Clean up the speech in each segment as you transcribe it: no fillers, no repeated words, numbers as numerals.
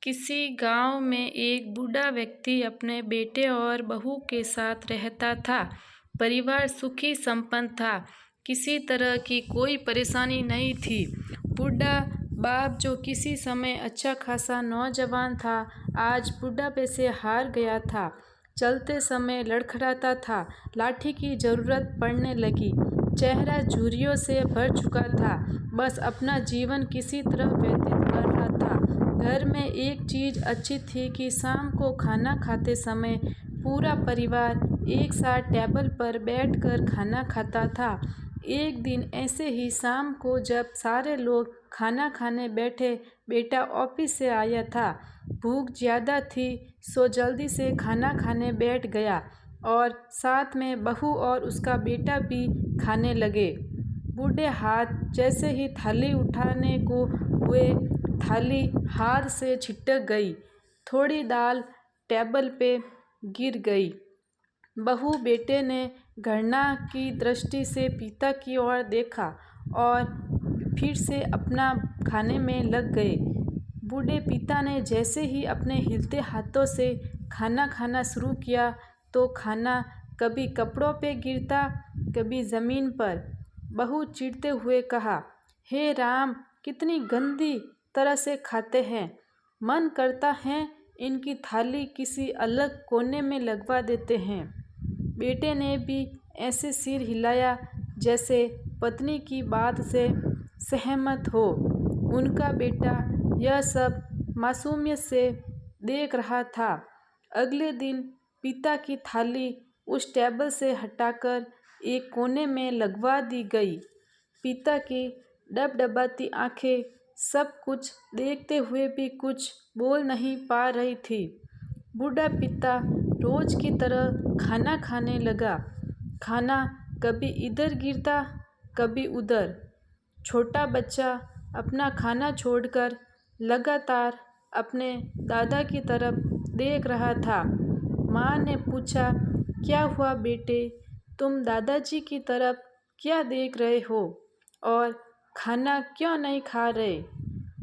किसी गांव में एक बूढ़ा व्यक्ति अपने बेटे और बहू के साथ रहता था। परिवार सुखी संपन्न था। किसी तरह की कोई परेशानी नहीं थी। बूढ़ा बाप जो किसी समय अच्छा खासा नौजवान था, आज बुढ़ापे से हार गया था। चलते समय लड़खड़ाता था। लाठी की जरूरत पड़ने लगी। चेहरा झुर्रियों से भर चुका था। बस अपना जीवन किसी तरह व्यतीत कर रहा था। घर में एक चीज अच्छी थी कि शाम को खाना खाते समय पूरा परिवार एक साथ टेबल पर बैठकर खाना खाता था। एक दिन ऐसे ही शाम को जब सारे लोग खाना खाने बैठे, बेटा ऑफिस से आया था। भूख ज़्यादा थी, सो जल्दी से खाना खाने बैठ गया और साथ में बहू और उसका बेटा भी खाने लगे। बूढ़े हाथ जैसे ही थाली उठाने को हुए, थाली हाथ से छिटक गई। थोड़ी दाल टेबल पे गिर गई। बहू बेटे ने घृणा की दृष्टि से पिता की ओर देखा और फिर से अपना खाने में लग गए। बूढ़े पिता ने जैसे ही अपने हिलते हाथों से खाना खाना शुरू किया तो खाना कभी कपड़ों पे गिरता, कभी ज़मीन पर। बहू चिढ़ते हुए कहा, हे राम, कितनी गंदी तरह से खाते हैं। मन करता है इनकी थाली किसी अलग कोने में लगवा देते हैं। बेटे ने भी ऐसे सिर हिलाया जैसे पत्नी की बात से सहमत हो। उनका बेटा यह सब मासूमियत से देख रहा था। अगले दिन पिता की थाली उस टेबल से हटाकर एक कोने में लगवा दी गई। पिता की डबडबाती आंखें सब कुछ देखते हुए भी कुछ बोल नहीं पा रही थी। बूढ़ा पिता रोज की तरह खाना खाने लगा। खाना कभी इधर गिरता, कभी उधर। छोटा बच्चा अपना खाना छोड़कर लगातार अपने दादा की तरफ देख रहा था। माँ ने पूछा, क्या हुआ बेटे, तुम दादाजी की तरफ क्या देख रहे हो और खाना क्यों नहीं खा रहे?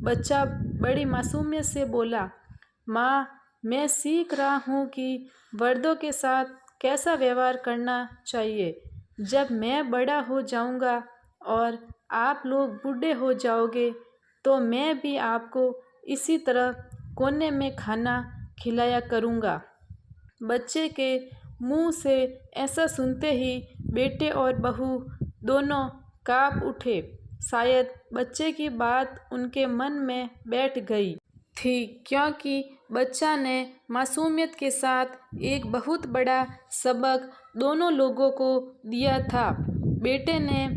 बच्चा बड़ी मासूमियत से बोला, माँ, मैं सीख रहा हूँ कि बड़ों के साथ कैसा व्यवहार करना चाहिए। जब मैं बड़ा हो जाऊँगा और आप लोग बूढ़े हो जाओगे तो मैं भी आपको इसी तरह कोने में खाना खिलाया करूँगा। बच्चे के मुंह से ऐसा सुनते ही बेटे और बहू दोनों काँप उठे। शायद बच्चे की बात उनके मन में बैठ गई थी, क्योंकि बच्चा ने मासूमियत के साथ एक बहुत बड़ा सबक दोनों लोगों को दिया था। बेटे ने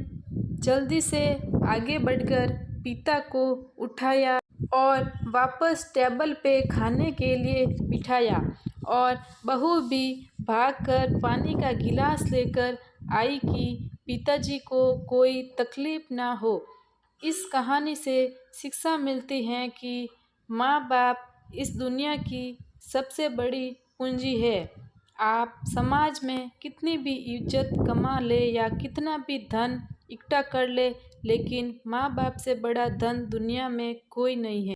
जल्दी से आगे बढ़कर पिता को उठाया और वापस टेबल पे खाने के लिए बिठाया और बहू भी भागकर पानी का गिलास लेकर आई कि पिताजी को कोई तकलीफ ना हो। इस कहानी से शिक्षा मिलती है कि माँ बाप इस दुनिया की सबसे बड़ी पूंजी है। आप समाज में कितनी भी इज्जत कमा ले या कितना भी धन इकट्ठा कर ले, लेकिन माँ बाप से बड़ा धन दुनिया में कोई नहीं है।